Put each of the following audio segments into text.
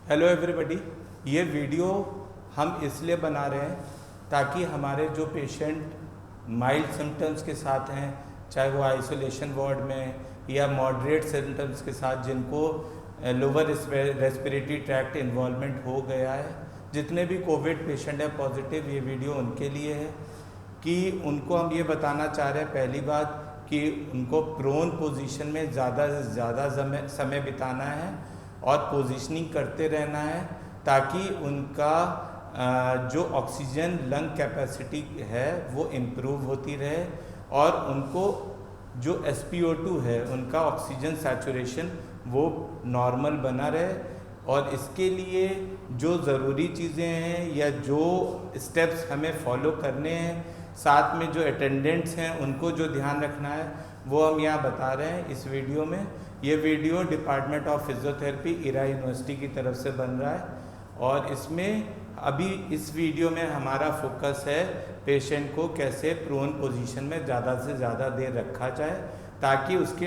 Hello everybody. ये video हम इसलिए बना रहे हैं ताकि हमारे जो पेशेंट माइल्ड सिम्टम्स के साथ हैं, चाहे वो आइसोलेशन वार्ड में या मॉडरेट सिम्टम्स के साथ, जिनको लोअर रेस्पिरेटरी ट्रैक्ट इन्वॉल्वमेंट हो गया है, जितने भी कोविड पेशेंट हैं पॉजिटिव, ये वीडियो उनके लिए है कि उनको हम ये बताना चाह रहे हैं पहली बात कि उनको प्रोन पोजीशन में ज़्यादा से ज़्यादा समय बिताना है और पोजीशनिंग करते रहना है ताकि उनका जो ऑक्सीजन लंग कैपेसिटी है वो इम्प्रूव होती रहे और उनको जो SpO2 है, उनका ऑक्सीजन सैचुरेशन वो नॉर्मल बना रहे। और इसके लिए जो ज़रूरी चीज़ें हैं या जो स्टेप्स हमें फॉलो करने हैं, साथ में जो अटेंडेंट्स हैं उनको जो ध्यान रखना है, वो हम यहाँ बता रहे हैं इस वीडियो में। ये video department of physiotherapy Era university की तरफ से बन रहा है और इसमें अभी इस वीडियो में हमारा फोकस है पेशेंट को कैसे प्रोन पोजीशन में ज़्यादा से ज़्यादा देर रखा जाए ताकि उसके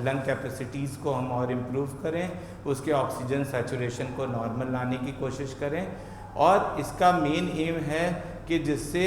लंग कैपेसिटीज़ को हम और इम्प्रूव करें, उसके ऑक्सीजन सैचुरेशन को नॉर्मल लाने की कोशिश करें। और इसका मेन एम है कि जिससे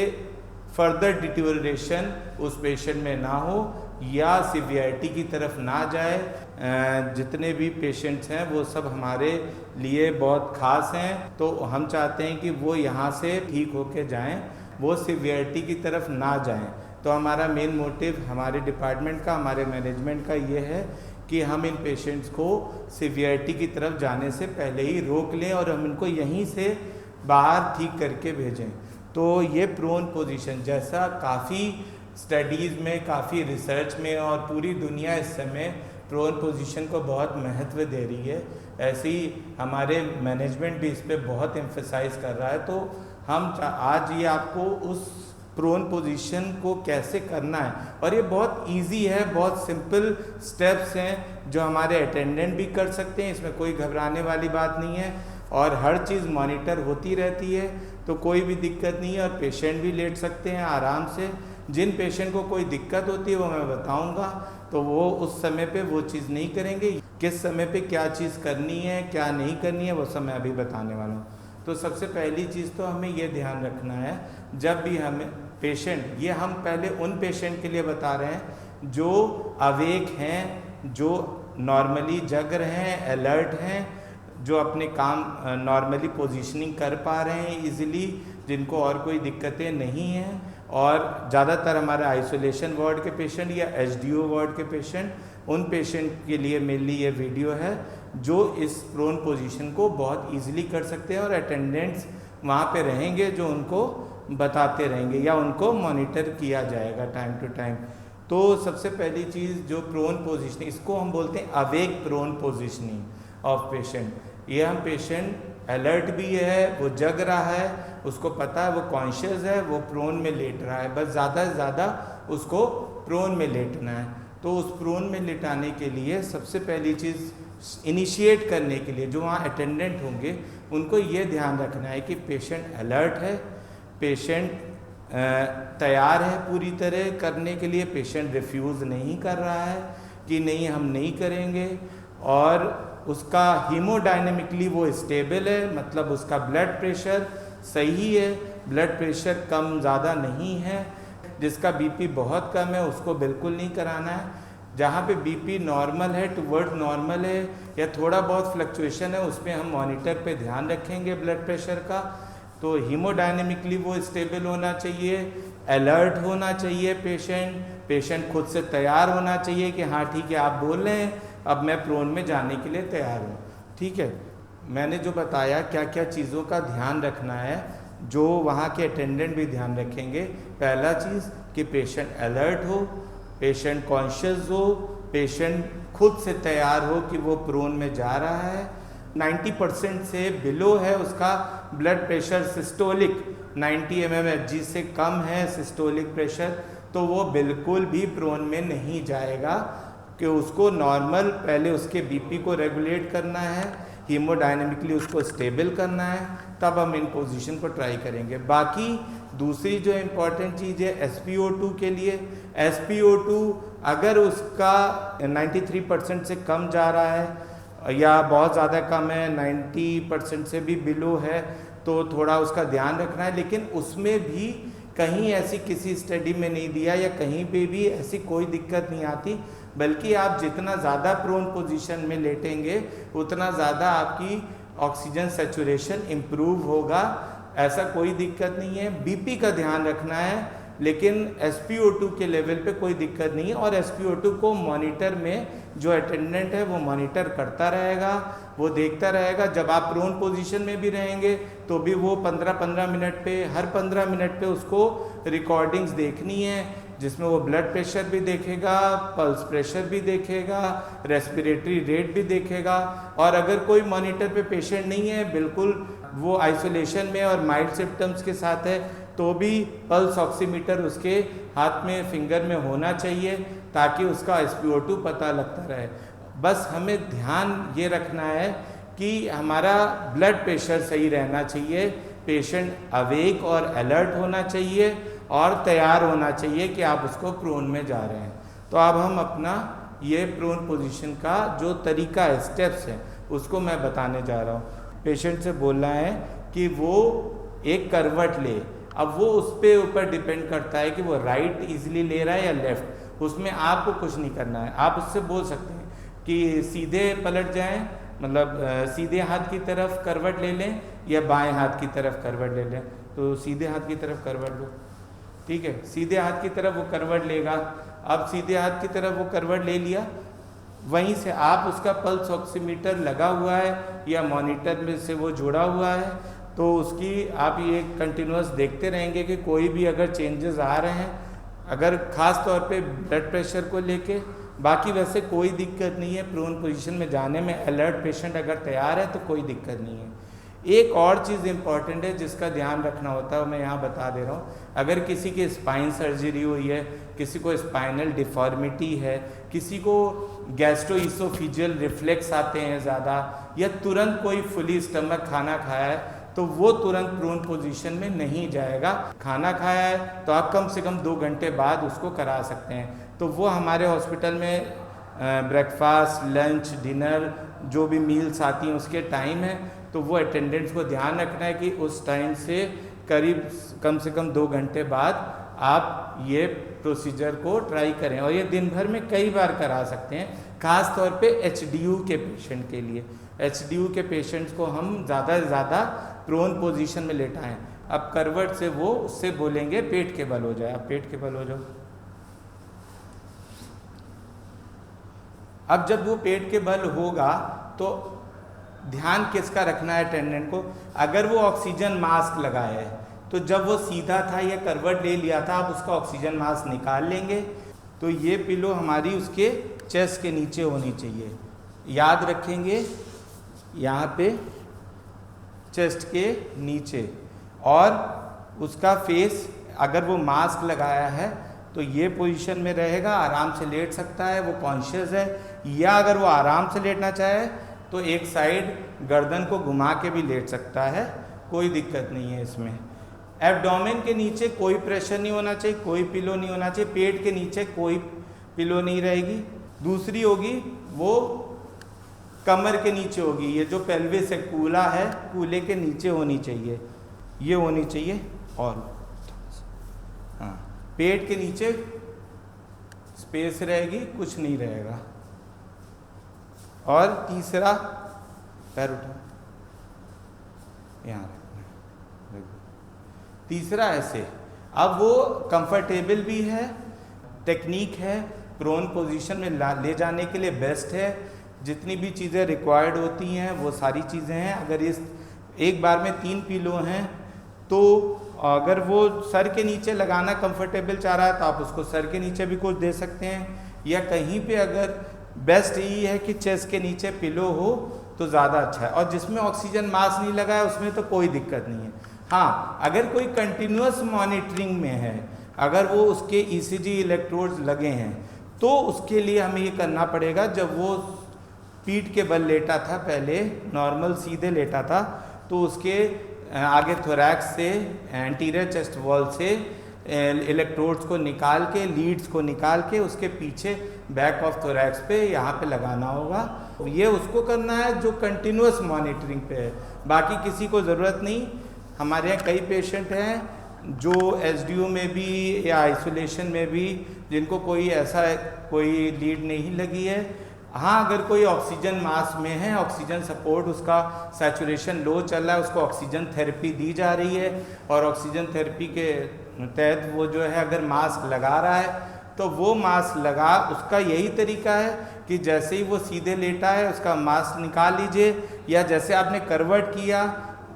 फर्दर डिटेरियोरेशन उस पेशेंट में ना हो या सिवियरिटी की तरफ ना जाए। जितने भी पेशेंट्स हैं वो सब हमारे लिए बहुत ख़ास हैं, तो हम चाहते हैं कि वो यहाँ से ठीक होके जाएं, वो सिवियरिटी की तरफ ना जाएं। तो हमारा मेन मोटिव हमारे डिपार्टमेंट का, हमारे मैनेजमेंट का ये है कि हम इन पेशेंट्स को सिवियरिटी की तरफ जाने से पहले ही रोक लें और हम इनको यहीं से बाहर ठीक करके भेजें। तो ये प्रोन पोजीशन, जैसा काफ़ी स्टडीज़ में, काफ़ी रिसर्च में और पूरी दुनिया इस समय प्रोन पोजीशन को बहुत महत्व दे रही है, ऐसे ही हमारे मैनेजमेंट भी इस पर बहुत एम्फेसाइज कर रहा है। तो हम आज ये आपको उस प्रोन पोजीशन को कैसे करना है, और ये बहुत इजी है, बहुत सिंपल स्टेप्स हैं जो हमारे अटेंडेंट भी कर सकते हैं। इसमें कोई घबराने वाली बात नहीं है और हर चीज़ मॉनिटर होती रहती है, तो कोई भी दिक्कत नहीं है और पेशेंट भी लेट सकते हैं आराम से। जिन पेशेंट को कोई दिक्कत होती है वो मैं बताऊंगा, तो वो उस समय पे वो चीज़ नहीं करेंगे। किस समय पे क्या चीज़ करनी है, क्या नहीं करनी है, वो सब मैं अभी बताने वाला हूँ। तो सबसे पहली चीज़ तो हमें ये ध्यान रखना है, जब भी हमें पेशेंट, ये हम पहले उन पेशेंट के लिए बता रहे हैं जो अवेक हैं, जो नॉर्मली जग रहे हैं, अलर्ट हैं, जो अपने काम नॉर्मली पोजीशनिंग कर पा रहे हैं इजीली, जिनको और कोई दिक्कतें नहीं हैं। और ज़्यादातर हमारे आइसोलेशन वार्ड के पेशेंट या HDO वार्ड के पेशेंट, उन पेशेंट के लिए मेनली ये वीडियो है जो इस प्रोन पोजीशन को बहुत इजीली कर सकते हैं और अटेंडेंट्स वहाँ पे रहेंगे जो उनको बताते रहेंगे या उनको मॉनिटर किया जाएगा टाइम टू टाइम। तो सबसे पहली चीज़ जो प्रोन पोजीशनिंग, इसको हम बोलते हैं awake prone positioning of patient. ये हम पेशेंट अलर्ट भी है, वो जग रहा है, उसको पता है, वो कॉन्शियस है, वो प्रोन में लेट रहा है, बस ज़्यादा से ज़्यादा उसको प्रोन में लेटना है। तो उस प्रोन में लेटाने के लिए सबसे पहली चीज़ इनिशिएट करने के लिए जो वहाँ अटेंडेंट होंगे उनको ये ध्यान रखना है कि पेशेंट अलर्ट है, पेशेंट तैयार है पूरी तरह करने के लिए, पेशेंट रिफ्यूज़ नहीं कर रहा है कि नहीं हम नहीं करेंगे, और उसका हीमोडायनेमिकली वो स्टेबल है, मतलब उसका ब्लड प्रेशर सही है, ब्लड प्रेशर कम ज़्यादा नहीं है। जिसका BP बहुत कम है उसको बिल्कुल नहीं कराना है। जहाँ पे BP नॉर्मल है, टुवर्ड नॉर्मल है या थोड़ा बहुत फ्लक्चुएशन है, उसमें हम मॉनिटर पे ध्यान रखेंगे ब्लड प्रेशर का। तो हीमोडायनेमिकली वो स्टेबल होना चाहिए, अलर्ट होना चाहिए पेशेंट खुद से तैयार होना चाहिए कि हाँ ठीक है, आप बोल रहे हैं, अब मैं प्रोन में जाने के लिए तैयार हूँ। ठीक है, मैंने जो बताया क्या क्या चीज़ों का ध्यान रखना है, जो वहाँ के अटेंडेंट भी ध्यान रखेंगे। पहला चीज़ कि पेशेंट अलर्ट हो, पेशेंट कॉन्शियस हो, पेशेंट खुद से तैयार हो कि वो प्रोन में जा रहा है। 90% से बिलो है उसका ब्लड प्रेशर, सिस्टोलिक 90 mmHg से कम है सिस्टोलिक प्रेशर, तो वो बिल्कुल भी प्रोन में नहीं जाएगा कि उसको नॉर्मल पहले उसके BP को रेगुलेट करना है, हीमोडायनेमिकली उसको स्टेबल करना है, तब हम इन पोजीशन को ट्राई करेंगे। बाकी दूसरी जो इम्पॉर्टेंट चीज़ है SpO2 के लिए, SpO2 अगर उसका 93% से कम जा रहा है या बहुत ज़्यादा कम है, 90% से भी बिलो है, तो थोड़ा उसका ध्यान रखना है। लेकिन उसमें भी कहीं ऐसी किसी स्टडी में नहीं दिया या कहीं पे भी ऐसी कोई दिक्कत नहीं आती, बल्कि आप जितना ज़्यादा प्रोन पोजीशन में लेटेंगे उतना ज़्यादा आपकी ऑक्सीजन सैचुरेशन इम्प्रूव होगा। ऐसा कोई दिक्कत नहीं है। बीपी का ध्यान रखना है, लेकिन SpO2 के लेवल पे कोई दिक्कत नहीं है। और SpO2 को मॉनिटर में जो अटेंडेंट है वो मॉनिटर करता रहेगा, वो देखता रहेगा। जब आप प्रोन पोजीशन में भी रहेंगे तो भी वो 15-15 मिनट पे, हर 15 मिनट पे उसको रिकॉर्डिंग्स देखनी है, जिसमें वो ब्लड प्रेशर भी देखेगा, पल्स प्रेशर भी देखेगा, रेस्पिरेटरी रेट भी देखेगा। और अगर कोई मॉनिटर पे पेशेंट नहीं है, बिल्कुल वो आइसोलेशन में और माइल्ड सिम्टम्स के साथ है, तो भी पल्स ऑक्सीमीटर उसके हाथ में, फिंगर में होना चाहिए, ताकि उसका SpO2 पता लगता रहे। बस हमें ध्यान ये रखना है कि हमारा ब्लड प्रेशर सही रहना चाहिए, पेशेंट अवेक और अलर्ट होना चाहिए और तैयार होना चाहिए कि आप उसको प्रोन में जा रहे हैं। तो अब हम अपना ये प्रोन पोजीशन का जो तरीका है, स्टेप्स हैं, उसको मैं बताने जा रहा हूँ। पेशेंट से बोलना है कि वो एक करवट ले। अब वो उस पे ऊपर डिपेंड करता है कि वो राइट इजीली ले रहा है या लेफ्ट, उसमें आपको कुछ नहीं करना है। आप उससे बोल सकते हैं कि सीधे पलट जाएं, मतलब सीधे हाथ की तरफ करवट ले लें या बाएं हाथ की तरफ करवट ले लें। तो सीधे हाथ की तरफ करवट लो, ठीक है। सीधे हाथ की तरफ वो करवट लेगा। अब सीधे हाथ की तरफ वो करवट ले लिया, वहीं से आप उसका पल्स ऑक्सीमीटर लगा हुआ है या मॉनिटर में से वो जुड़ा हुआ है, तो उसकी आप ये कंटिन्यूस देखते रहेंगे कि कोई भी अगर चेंजेस आ रहे हैं, अगर ख़ास तौर पे ब्लड प्रेशर को लेके। बाकी वैसे कोई दिक्कत नहीं है, प्रोन पोजीशन में जाने में अलर्ट पेशेंट अगर तैयार है तो कोई दिक्कत नहीं है। एक और चीज़ इम्पॉर्टेंट है जिसका ध्यान रखना होता है, मैं यहाँ बता दे रहा हूँ। अगर किसी की स्पाइन सर्जरी हुई है, किसी को स्पाइनल डिफॉर्मिटी है, किसी को गैस्ट्रोइसोफेजियल रिफ्लेक्स आते हैं ज़्यादा, या तुरंत कोई फुली स्टमक खाना खाया है, तो वो तुरंत प्रोन पोजीशन में नहीं जाएगा। खाना खाया है तो आप कम से कम 2 घंटे बाद उसको करा सकते हैं। तो वो हमारे हॉस्पिटल में ब्रेकफास्ट, लंच, डिनर जो भी मील्स आती हैं उसके टाइम है, तो वो अटेंडेंट्स को ध्यान रखना है कि उस टाइम से करीब कम से कम 2 घंटे बाद आप ये प्रोसीजर को ट्राई करें। और ये दिन भर में कई बार करा सकते हैं, ख़ास तौर पे HDU के पेशेंट के लिए। HDU के पेशेंट्स को हम ज़्यादा से ज़्यादा प्रोन पोजीशन में लेटाएं। अब करवट से वो उससे बोलेंगे पेट के बल हो जाए। अब पेट के बल हो जाओ। अब जब वो पेट के बल होगा तो ध्यान किसका रखना है अटेंडेंट को? अगर वो ऑक्सीजन मास्क लगाया है तो जब वो सीधा था या करवट ले लिया था, आप उसका ऑक्सीजन मास्क निकाल लेंगे। तो ये पिलो हमारी उसके चेस्ट के नीचे होनी चाहिए। याद रखेंगे, यहाँ पे चेस्ट के नीचे। और उसका फेस, अगर वो मास्क लगाया है तो ये पोजीशन में रहेगा, आराम से लेट सकता है, वो कॉन्शियस है। या अगर वो आराम से लेटना चाहे तो एक साइड गर्दन को घुमा के भी लेट सकता है, कोई दिक्कत नहीं है इसमें। एब्डोमेन के नीचे कोई प्रेशर नहीं होना चाहिए, कोई पिलो नहीं होना चाहिए। पेट के नीचे कोई पिलो नहीं रहेगी। दूसरी होगी वो कमर के नीचे होगी। ये जो पेल्विस है, कूला है, कूले के नीचे होनी चाहिए, ये होनी चाहिए। और हाँ, पेट के नीचे स्पेस रहेगी, कुछ नहीं रहेगा। और तीसरा, पैर उठा, यहाँ रखना। तीसरा ऐसे। अब वो कंफर्टेबल भी है, टेक्निक है, प्रोन पोजीशन में ले जाने के लिए बेस्ट है। जितनी भी चीज़ें रिक्वायर्ड होती हैं वो सारी चीज़ें हैं। अगर इस एक बार में 3 पिलो हैं तो अगर वो सर के नीचे लगाना कंफर्टेबल चाह रहा है तो आप उसको सर के नीचे भी कुछ दे सकते हैं, या कहीं पे अगर बेस्ट यही है कि चेस्ट के नीचे पिलो हो तो ज़्यादा अच्छा है। और जिसमें ऑक्सीजन मास्क नहीं लगा है उसमें तो कोई दिक्कत नहीं है। हाँ, अगर कोई कंटिन्यूस मॉनिटरिंग में है, अगर वो उसके ECG इलेक्ट्रोड्स लगे हैं, तो उसके लिए हमें ये करना पड़ेगा। जब वो पीठ के बल लेटा था, पहले नॉर्मल सीधे लेटा था, तो उसके आगे थोरैक्स से, एंटीरियर चेस्ट वॉल से इलेक्ट्रोड्स को निकाल के, लीड्स को निकाल के उसके पीछे बैक ऑफ थोरैक्स पे यहाँ पे लगाना होगा। ये उसको करना है जो कंटिन्यूस मॉनिटरिंग पे है, बाकी किसी को ज़रूरत नहीं। हमारे यहाँ कई पेशेंट हैं जो एसडीयू में भी या आइसोलेशन में भी जिनको कोई ऐसा कोई लीड नहीं लगी है। हाँ, अगर कोई ऑक्सीजन मास्क में है, ऑक्सीजन सपोर्ट उसका सैचुरेशन लो चल रहा है, उसको ऑक्सीजन थेरेपी दी जा रही है और ऑक्सीजन थेरेपी के तहत वो जो है अगर मास्क लगा रहा है तो वो मास्क लगा, उसका यही तरीका है कि जैसे ही वो सीधे लेटा है उसका मास्क निकाल लीजिए, या जैसे आपने करवट किया,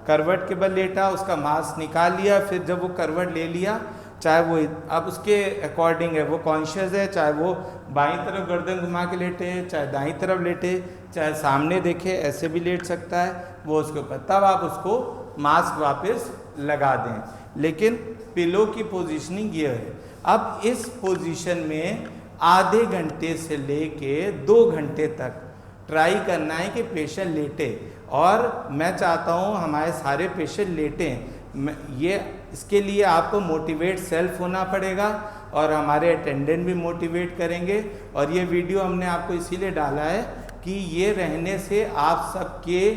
करवट के बल लेटा, उसका मास्क निकाल लिया, फिर जब वो करवट ले लिया, चाहे वो अब उसके अकॉर्डिंग है, वो कॉन्शियस है, चाहे वो बाईं तरफ गर्दन घुमा के लेटे, चाहे दाईं तरफ लेटे, चाहे सामने देखे, ऐसे भी लेट सकता है वो उसके ऊपर, तब आप उसको मास्क वापस लगा दें। लेकिन पिलो की पोजीशनिंग ये है। अब इस पोजीशन में आधे घंटे से लेके 2 घंटे तक ट्राई करना है कि पेशेंट लेटे, और मैं चाहता हूँ हमारे सारे पेशेंट लेटें। ये इसके लिए आपको मोटिवेट सेल्फ होना पड़ेगा और हमारे अटेंडेंट भी मोटिवेट करेंगे। और ये वीडियो हमने आपको इसीलिए डाला है कि ये रहने से आप सबके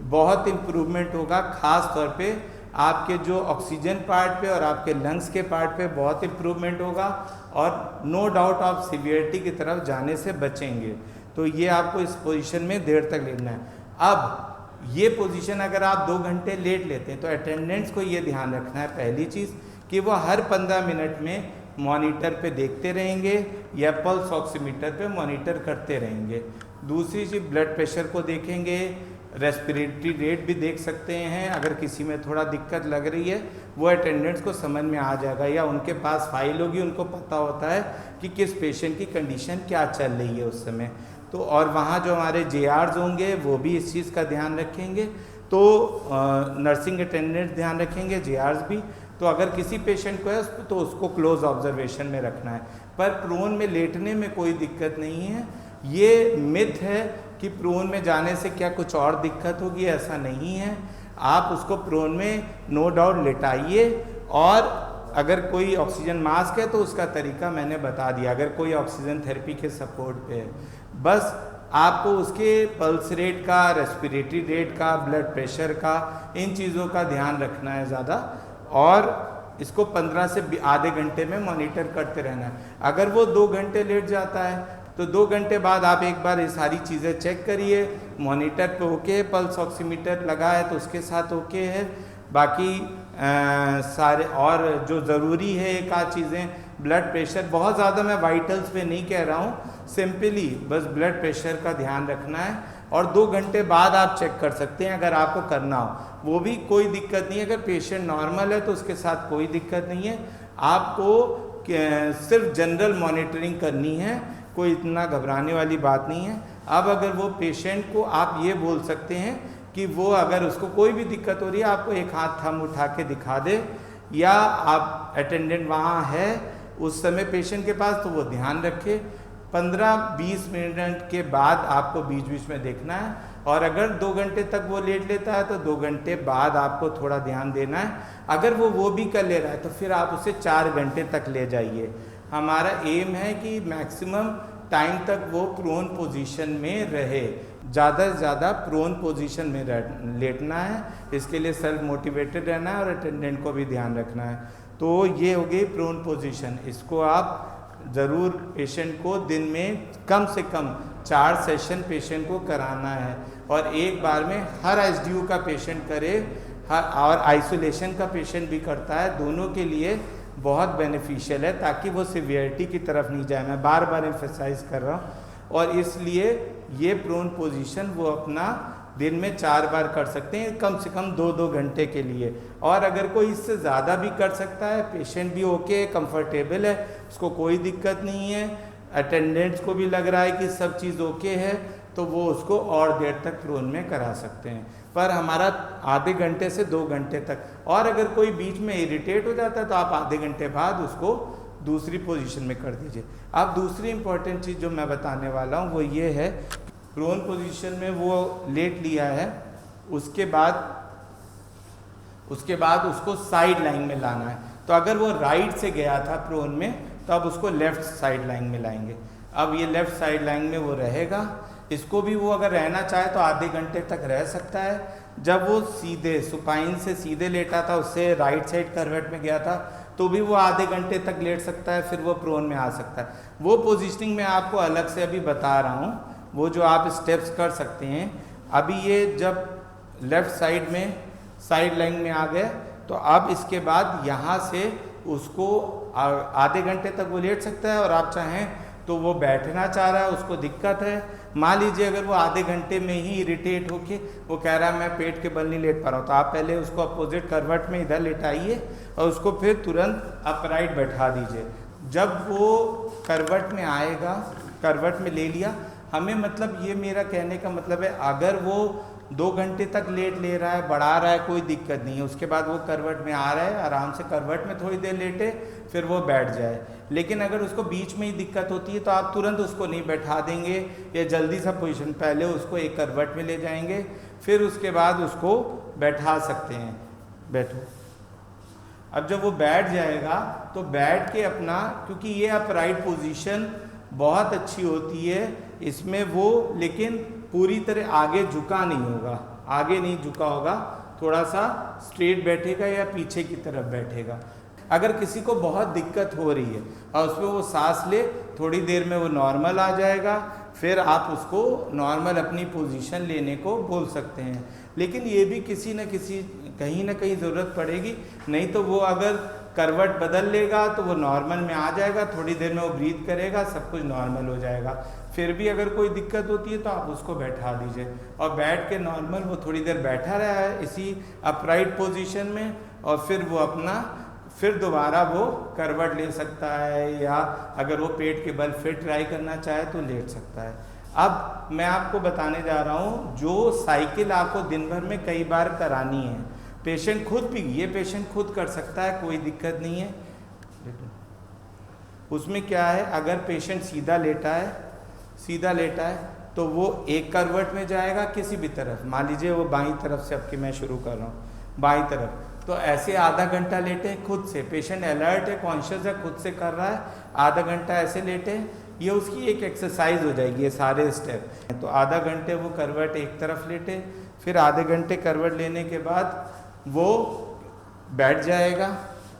बहुत इम्प्रूवमेंट होगा, ख़ास तौर पे आपके जो ऑक्सीजन पार्ट पे और आपके लंग्स के पार्ट पे बहुत इम्प्रूवमेंट होगा और नो डाउट आप सीवियरिटी की तरफ जाने से बचेंगे। तो ये आपको इस पोजीशन में देर तक लेना है। अब ये पोजीशन अगर आप 2 घंटे लेट लेते हैं तो अटेंडेंट्स को ये ध्यान रखना है, पहली चीज़ कि वो हर 15 मिनट में मॉनिटर पे देखते रहेंगे या पल्स ऑक्सीमीटर पे मॉनिटर करते रहेंगे। दूसरी चीज़ ब्लड प्रेशर को देखेंगे, रेस्पिरेटरी रेट भी देख सकते हैं। अगर किसी में थोड़ा दिक्कत लग रही है वो अटेंडेंट्स को समझ में आ जाएगा, या उनके पास फाइल होगी, उनको पता होता है कि किस पेशेंट की कंडीशन क्या चल रही है उस समय। तो और वहाँ जो हमारे JRs होंगे वो भी इस चीज़ का ध्यान रखेंगे, तो नर्सिंग अटेंडेंट ध्यान रखेंगे, JRs भी। तो अगर किसी पेशेंट को है तो उसको क्लोज ऑब्जर्वेशन में रखना है। पर प्रोन में लेटने में कोई दिक्कत नहीं है। ये मिथ है कि प्रोन में जाने से क्या कुछ और दिक्कत होगी, ऐसा नहीं है। आप उसको प्रोन में नो डाउट लेटाइए, और अगर कोई ऑक्सीजन मास्क है तो उसका तरीका मैंने बता दिया। अगर कोई ऑक्सीजन थेरेपी के सपोर्ट पे है, बस आपको उसके पल्स रेट का, रेस्पिरेटरी रेट का, ब्लड प्रेशर का, इन चीज़ों का ध्यान रखना है ज़्यादा, और इसको 15 से आधे घंटे में मॉनिटर करते रहना है। अगर वो 2 घंटे लेट जाता है तो 2 घंटे बाद आप एक बार ये सारी चीज़ें चेक करिए, मॉनिटर पे ओके, पल्स ऑक्सीमीटर लगा है तो उसके साथ ओके है, बाकी सारे और जो ज़रूरी है एक आध चीज़ें, ब्लड प्रेशर, बहुत ज़्यादा मैं वाइटल्स पे नहीं कह रहा हूँ, सिंपली बस ब्लड प्रेशर का ध्यान रखना है। और 2 घंटे बाद आप चेक कर सकते हैं अगर आपको करना हो, वो भी कोई दिक्कत नहीं है। अगर पेशेंट नॉर्मल है तो उसके साथ कोई दिक्कत नहीं है। आपको सिर्फ जनरल मॉनिटरिंग करनी है, कोई इतना घबराने वाली बात नहीं है। अब अगर वो पेशेंट को आप ये बोल सकते हैं कि वो अगर उसको कोई भी दिक्कत हो रही है आपको एक हाथ थंब उठा के दिखा दे, या आप अटेंडेंट वहाँ है उस समय पेशेंट के पास, तो वो ध्यान रखे। 15-20 मिनट के बाद आपको बीच बीच में देखना है, और अगर 2 घंटे तक वो लेट लेता है तो 2 घंटे बाद आपको थोड़ा ध्यान देना है। अगर वो भी कर ले रहा है तो फिर आप उसे 4 घंटे तक ले जाइए। हमारा एम है कि मैक्सिमम टाइम तक वो प्रोन पोजीशन में रहे, ज़्यादा से ज़्यादा प्रोन पोजीशन में लेटना है। इसके लिए सेल्फ मोटिवेटेड रहना है और अटेंडेंट को भी ध्यान रखना है। तो ये हो गई प्रोन पोजीशन। इसको आप ज़रूर पेशेंट को दिन में कम से कम 4 सेशन पेशेंट को कराना है, और एक बार में हर एसडीयू का पेशेंट करे, और आइसोलेशन का पेशेंट भी करता है, दोनों के लिए बहुत बेनिफिशियल है, ताकि वो सीवियरिटी की तरफ नहीं जाए। मैं बार बार एम्फेसाइज कर रहा हूँ, और इसलिए ये प्रोन पोजीशन वो अपना दिन में 4 बार कर सकते हैं, कम से कम 2-2 घंटे के लिए। और अगर कोई इससे ज़्यादा भी कर सकता है, पेशेंट भी ओके, कंफर्टेबल है, उसको कोई दिक्कत नहीं है, अटेंडेंट्स को भी लग रहा है कि सब चीज़ ओके है, तो वो उसको और देर तक प्रोन में करा सकते हैं। पर हमारा आधे घंटे से 2 घंटे तक, और अगर कोई बीच में इरिटेट हो जाता है तो आप आधे घंटे बाद उसको दूसरी पोजीशन में कर दीजिए। अब दूसरी इंपॉर्टेंट चीज़ जो मैं बताने वाला हूँ वो ये है, प्रोन पोजीशन में वो लेट लिया है, उसके बाद उसको साइड लाइन में लाना है। तो अगर वो राइट से गया था प्रोन में तो अब उसको लेफ्ट साइड लाइन में लाएंगे। अब ये लेफ़्ट साइड लाइन में वो रहेगा। इसको भी वो अगर रहना चाहे तो आधे घंटे तक रह सकता है। जब वो सीधे सुपाइन से सीधे लेटा था, उससे राइट साइड करवट में गया था, तो भी वो आधे घंटे तक लेट सकता है, फिर वो प्रोन में आ सकता है। वो पोजीशनिंग मैं आपको अलग से अभी बता रहा हूँ, वो जो आप स्टेप्स कर सकते हैं। अभी ये जब लेफ़्ट साइड में साइड लाइन में आ गए, तो अब इसके बाद यहाँ से उसको आधे घंटे तक वो लेट सकता है, और आप चाहें तो वो बैठना चाह रहा है, उसको दिक्कत है, मान लीजिए अगर वो आधे घंटे में ही इरिटेट होके वो कह रहा है मैं पेट के बल नहीं लेट पा रहा हूँ, तो आप पहले उसको अपोजिट करवट में इधर लेटाइए और उसको फिर तुरंत अपराइट बैठा दीजिए। जब वो करवट में आएगा, करवट में ले लिया, हमें मतलब ये मेरा कहने का मतलब है, अगर वो 2 घंटे तक लेट ले रहा है, बढ़ा रहा है, कोई दिक्कत नहीं है। उसके बाद वो करवट में आ रहा है, आराम से करवट में थोड़ी देर लेटे, फिर वो बैठ जाए। लेकिन अगर उसको बीच में ही दिक्कत होती है तो आप तुरंत उसको नहीं बैठा देंगे, या जल्दी सा पोजीशन, पहले उसको एक करवट में ले जाएंगे, फिर उसके बाद उसको बैठा सकते हैं। बैठो। अब जब वो बैठ जाएगा तो बैठ के अपना, क्योंकि ये अपराइट पोजीशन बहुत अच्छी होती है इसमें वो, लेकिन पूरी तरह आगे झुका नहीं होगा, आगे नहीं झुका होगा, थोड़ा सा स्ट्रेट बैठेगा या पीछे की तरफ बैठेगा। अगर किसी को बहुत दिक्कत हो रही है और उसमें वो सांस ले, थोड़ी देर में वो नॉर्मल आ जाएगा, फिर आप उसको नॉर्मल अपनी पोजीशन लेने को बोल सकते हैं। लेकिन ये भी किसी न किसी कहीं ना कहीं ज़रूरत पड़ेगी, नहीं तो वो अगर करवट बदल लेगा तो वो नॉर्मल में आ जाएगा, थोड़ी देर में वो ब्रीथ करेगा, सब कुछ नॉर्मल हो जाएगा। फिर भी अगर कोई दिक्कत होती है तो आप उसको बैठा दीजिए, और बैठ के नॉर्मल वो थोड़ी देर बैठा रहा है इसी अपराइट पोजीशन में, और फिर वो अपना फिर दोबारा वो करवट ले सकता है, या अगर वो पेट के बल फिर ट्राई करना चाहे तो लेट सकता है। अब मैं आपको बताने जा रहा हूँ जो साइकिल आपको दिन भर में कई बार करानी है। पेशेंट खुद भी, ये पेशेंट खुद कर सकता है, कोई दिक्कत नहीं है। उसमें क्या है, अगर पेशेंट सीधा लेटा है तो वो एक करवट में जाएगा किसी भी तरफ, मान लीजिए वो बाईं तरफ से, अब की मैं शुरू कर रहा हूँ बाईं तरफ, तो ऐसे आधा घंटा लेटे खुद से, पेशेंट अलर्ट है, कॉन्शियस है, खुद से कर रहा है, आधा घंटा ऐसे लेटे, ये उसकी एक एक्सरसाइज हो जाएगी, ये सारे स्टेप। तो आधा घंटे वो करवट एक तरफ लेटे, फिर आधे घंटे करवट लेने के बाद वो बैठ जाएगा,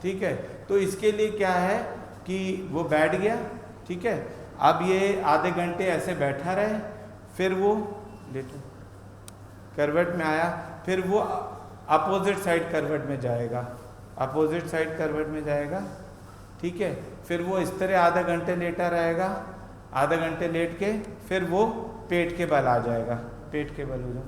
ठीक है। तो इसके लिए क्या है कि वो बैठ गया, ठीक है। अब ये आधे घंटे ऐसे बैठा रहे, फिर वो लेटो करवट में आया, फिर वो अपोजिट साइड करवट में जाएगा, अपोजिट साइड करवट में जाएगा, ठीक है। फिर वो इस तरह आधा घंटे लेटा रहेगा, आधा घंटे लेट के फिर वो पेट के बल आ जाएगा, पेट के बल हो जाए,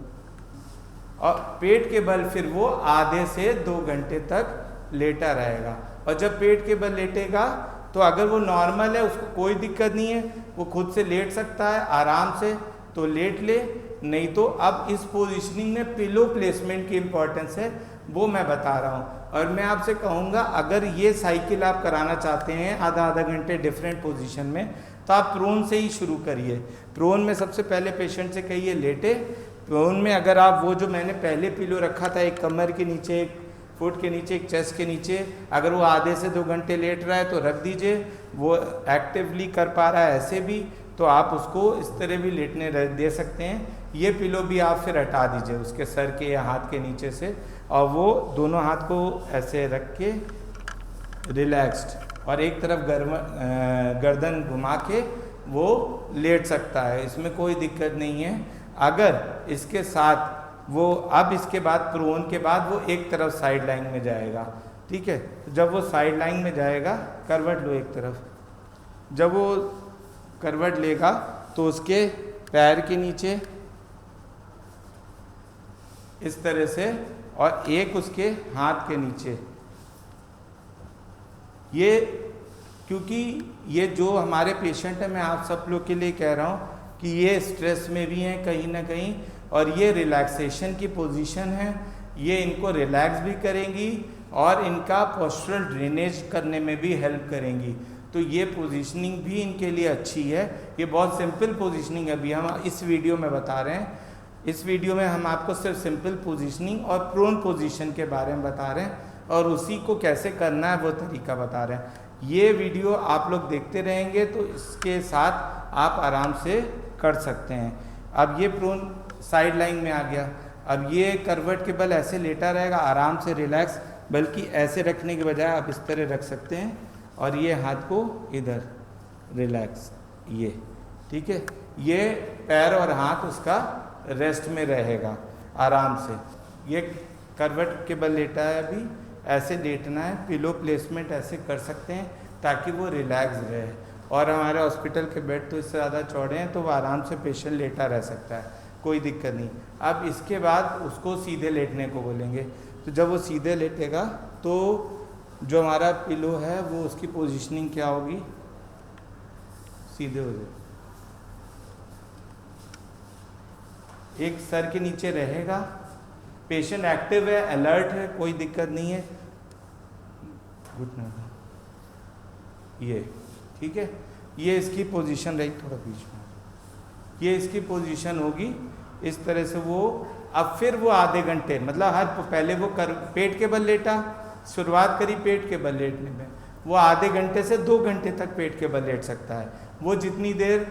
और पेट के बल फिर वो आधे से 2 घंटे तक लेटा रहेगा। और जब पेट के बल लेटेगा तो अगर वो नॉर्मल है, उसको कोई दिक्कत नहीं है, वो खुद से लेट सकता है आराम से, तो लेट ले। नहीं तो अब इस पोजीशनिंग में पिलो प्लेसमेंट की इम्पोर्टेंस है, वो मैं बता रहा हूँ। और मैं आपसे कहूँगा अगर ये साइकिल आप कराना चाहते हैं आधा घंटे डिफरेंट पोजीशन में, तो आप प्रोन से ही शुरू करिए। प्रोन में सबसे पहले पेशेंट से कहिए लेटे। प्रोन में अगर आप वो जो मैंने पहले पिलो रखा था, एक कमर के नीचे, एक फुट के नीचे, एक चेस्ट के नीचे, अगर वो आधे से 2 घंटे लेट रहा है तो रख दीजिए। वो एक्टिवली कर पा रहा है ऐसे भी, तो आप उसको इस तरह भी लेटने दे सकते हैं। ये पिलो भी आप फिर हटा दीजिए उसके सर के या हाथ के नीचे से, और वो दोनों हाथ को ऐसे रख के रिलैक्स्ड, और एक तरफ गर्दन घुमा के वो लेट सकता है, इसमें कोई दिक्कत नहीं है। अगर इसके साथ वो अब इसके बाद प्रोन के बाद वो एक तरफ साइड लाइन में जाएगा, ठीक है। तो जब वो साइड लाइन में जाएगा, करवट लो एक तरफ, जब वो करवट लेगा तो उसके पैर के नीचे इस तरह से, और एक उसके हाथ के नीचे। ये क्योंकि ये जो हमारे पेशेंट हैं, मैं आप सब लोग के लिए कह रहा हूँ कि ये स्ट्रेस में भी हैं कहीं ना कहीं, और ये रिलैक्सेशन की पोजीशन है, ये इनको रिलैक्स भी करेंगी और इनका पोस्चरल ड्रेनेज करने में भी हेल्प करेंगी। तो ये पोजीशनिंग भी इनके लिए अच्छी है। ये बहुत सिंपल पोजीशनिंग है, अभी हम इस वीडियो में बता रहे हैं। इस वीडियो में हम आपको सिर्फ सिंपल पोजीशनिंग और प्रोन पोजीशन के बारे में बता रहे हैं, और उसी को कैसे करना है वो तरीका बता रहे हैं। ये वीडियो आप लोग देखते रहेंगे तो इसके साथ आप आराम से कर सकते हैं। अब ये प्रोन साइड लाइन में आ गया। अब ये करवट के बल ऐसे लेटा रहेगा, आराम से रिलैक्स, बल्कि ऐसे रखने के बजाय आप इस तरह रख सकते हैं और ये हाथ को इधर रिलैक्स, ये ठीक है। ये पैर और हाथ उसका रेस्ट में रहेगा आराम से। ये करवट के बल लेटा है, अभी ऐसे लेटना है, पिलो प्लेसमेंट ऐसे कर सकते हैं ताकि वो रिलैक्स रहे। और हमारे हॉस्पिटल के बेड तो इससे ज़्यादा चौड़े हैं तो वो आराम से पेशेंट लेटा रह सकता है, कोई दिक्कत नहीं। अब इसके बाद उसको सीधे लेटने को बोलेंगे। तो जब वो सीधे लेटेगा तो जो हमारा पिलो है वो उसकी पोजीशनिंग क्या होगी, सीधे हो जाए, एक सर के नीचे रहेगा। पेशेंट एक्टिव है, अलर्ट है, कोई दिक्कत नहीं है, घुटना ये ठीक है। ये इसकी पोजीशन रही, थोड़ा बीच में, ये इसकी पोजीशन होगी इस तरह से। वो अब फिर वो आधे घंटे, मतलब हर पहले वो पेट के बल लेटा, शुरुआत करी पेट के बल लेटने में, वो आधे घंटे से 2 घंटे तक पेट के बल लेट सकता है। वो जितनी देर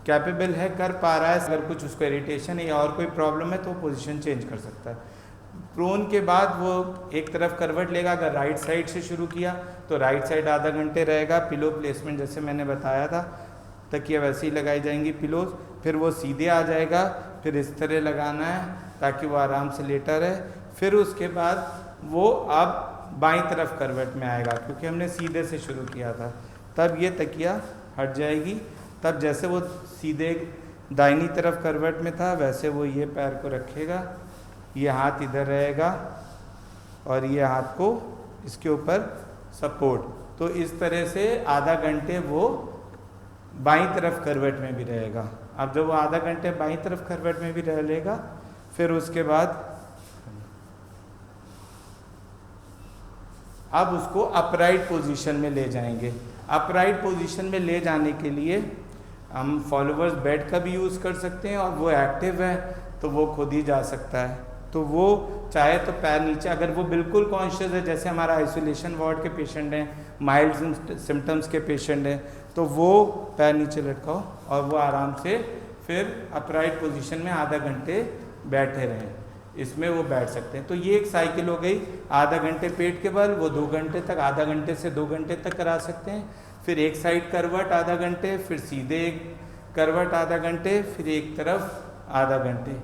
कैपेबल है कर पा रहा है। अगर कुछ उसको इरिटेशन है या और कोई प्रॉब्लम है तो पोजीशन चेंज कर सकता है। प्रोन के बाद वो एक तरफ करवट लेगा। अगर राइट साइड से शुरू किया तो राइट साइड आधा घंटे रहेगा। पिलो प्लेसमेंट जैसे मैंने बताया था, तकिया वैसे ही लगाई जाएंगी पिलोज। फिर वो सीधे आ जाएगा, फिर इस तरह लगाना है ताकि वो आराम से लेटा रहे। फिर उसके बाद वो अब बाईं तरफ करवट में आएगा, क्योंकि हमने सीधे से शुरू किया था। तब ये तकिया हट जाएगी। तब जैसे वो सीधे दाहिनी तरफ करवट में था वैसे वो ये पैर को रखेगा, ये हाथ इधर रहेगा और ये हाथ को इसके ऊपर सपोर्ट। तो इस तरह से आधा घंटे वो बाईं तरफ करवट में भी रहेगा। अब जब वो आधा घंटे बाईं तरफ करवट में भी रह लेगा, फिर उसके बाद अब उसको अपराइट पोजीशन में ले जाएंगे। अपराइट पोजीशन में ले जाने के लिए हम फॉलोवर्स बेड का भी यूज़ कर सकते हैं, और वो एक्टिव है तो वो खुद ही जा सकता है। तो वो चाहे तो पैर नीचे, अगर वो बिल्कुल कॉन्शियस है, जैसे हमारा आइसोलेशन वार्ड के पेशेंट हैं, माइल्ड सिम्टम्स के पेशेंट हैं, तो वो पैर नीचे लटकाओ और वो आराम से फिर अपराइट पोजीशन में आधा घंटे बैठे रहें। इसमें वो बैठ सकते हैं। तो ये एक साइकिल हो गई। आधा घंटे पेट के बल, वो 2 घंटे तक, आधा घंटे से 2 घंटे तक करा सकते हैं। फिर एक साइड करवट आधा घंटे, फिर सीधे एक करवट आधा घंटे, फिर एक तरफ आधा घंटे,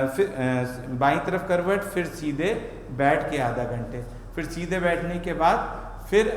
फिर बाईं तरफ करवट, फिर सीधे बैठ के आधा घंटे, फिर सीधे बैठने के बाद फिर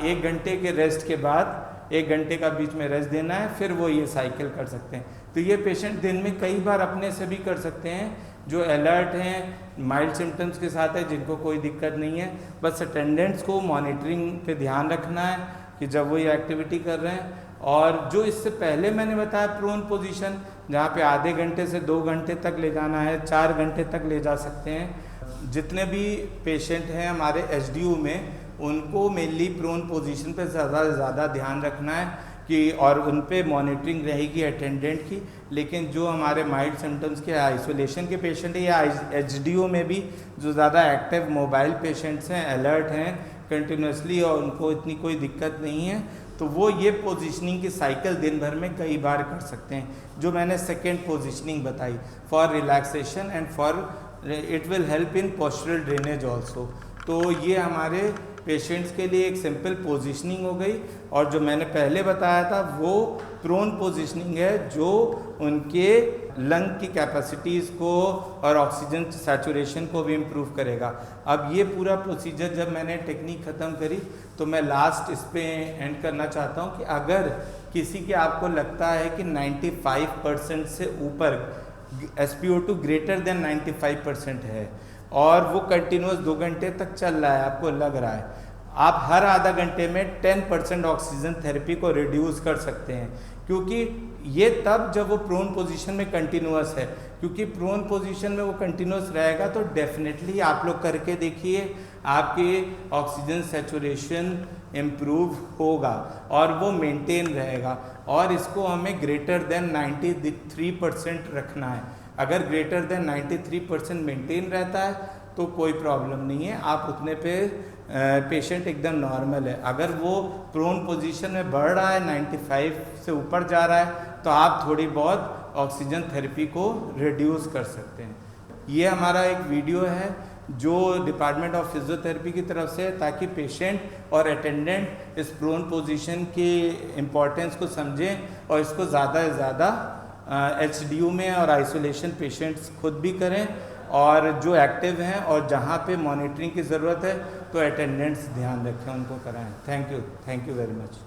1 घंटे के रेस्ट के बाद 1 घंटे का बीच में रेस्ट देना है। फिर वो ये साइकिल कर सकते हैं। तो ये पेशेंट दिन में कई बार अपने से भी कर सकते हैं, जो अलर्ट हैं, माइल्ड सिम्टम्स के साथ है, जिनको कोई दिक्कत नहीं है। बस अटेंडेंट्स को मॉनिटरिंग पे ध्यान रखना है कि जब वो ये एक्टिविटी कर रहे हैं। और जो इससे पहले मैंने बताया प्रोन पोजीशन, जहाँ पे आधे घंटे से 2 घंटे तक ले जाना है, 4 घंटे तक ले जा सकते हैं। जितने भी पेशेंट हैं हमारे एचडीयू में, उनको मेनली प्रोन पोजीशन पे ज़्यादा से ज़्यादा ध्यान रखना है कि, और उन पे मॉनिटरिंग रहेगी अटेंडेंट की। लेकिन जो हमारे माइल्ड सिम्टम्स के आइसोलेशन के पेशेंट हैं या एचडीयू में भी जो ज़्यादा एक्टिव मोबाइल पेशेंट्स हैं, अलर्ट हैं कंटिन्यूसली और उनको इतनी कोई दिक्कत नहीं है, तो वो ये पोजीशनिंग की साइकिल दिन भर में कई बार कर सकते हैं। जो मैंने सेकेंड पोजीशनिंग बताई for relaxation and for it will help in postural drainage also. तो ये हमारे पेशेंट्स के लिए एक सिंपल पोजीशनिंग हो गई। और जो मैंने पहले बताया था वो प्रोन पोजीशनिंग है, जो उनके लंग की कैपेसिटीज़ को और ऑक्सीजन सैचुरेशन को भी इम्प्रूव करेगा। अब ये पूरा प्रोसीजर जब मैंने टेक्निक ख़त्म करी तो मैं लास्ट इस पे एंड करना चाहता हूँ कि अगर किसी के आपको लगता है कि 95% से ऊपर SpO2 ग्रेटर देन 95% है और वो कंटिन्यूस 2 घंटे तक चल रहा है, आपको लग रहा है, आप हर आधा घंटे में 10% ऑक्सीजन थेरेपी को रिड्यूस कर सकते हैं। क्योंकि ये तब जब वो प्रोन पोजीशन में कंटिन्यूस है, क्योंकि प्रोन पोजीशन में वो कंटिन्यूस रहेगा तो डेफिनेटली आप लोग करके देखिए, आपके ऑक्सीजन सैचुरेशन इम्प्रूव होगा और वो मेंटेन रहेगा। और इसको हमें ग्रेटर देन 93% रखना है। अगर ग्रेटर देन 93% मेंटेन रहता है तो कोई प्रॉब्लम नहीं है, आप उतने पे पेशेंट एकदम नॉर्मल है। अगर वो प्रोन पोजीशन में बढ़ रहा है, 95 से ऊपर जा रहा है, तो आप थोड़ी बहुत ऑक्सीजन थेरेपी को रिड्यूस कर सकते हैं। ये हमारा एक वीडियो है जो डिपार्टमेंट ऑफ फिजियोथेरेपी की तरफ से, ताकि पेशेंट और अटेंडेंट इस प्रोन पोजीशन की इम्पोर्टेंस को समझें और इसको ज़्यादा से ज़्यादा HDU में और आइसोलेशन पेशेंट्स खुद भी करें, और जो एक्टिव हैं और जहाँ पे मॉनिटरिंग की ज़रूरत है तो अटेंडेंट्स ध्यान रखें, उनको कराएं। Thank you very much.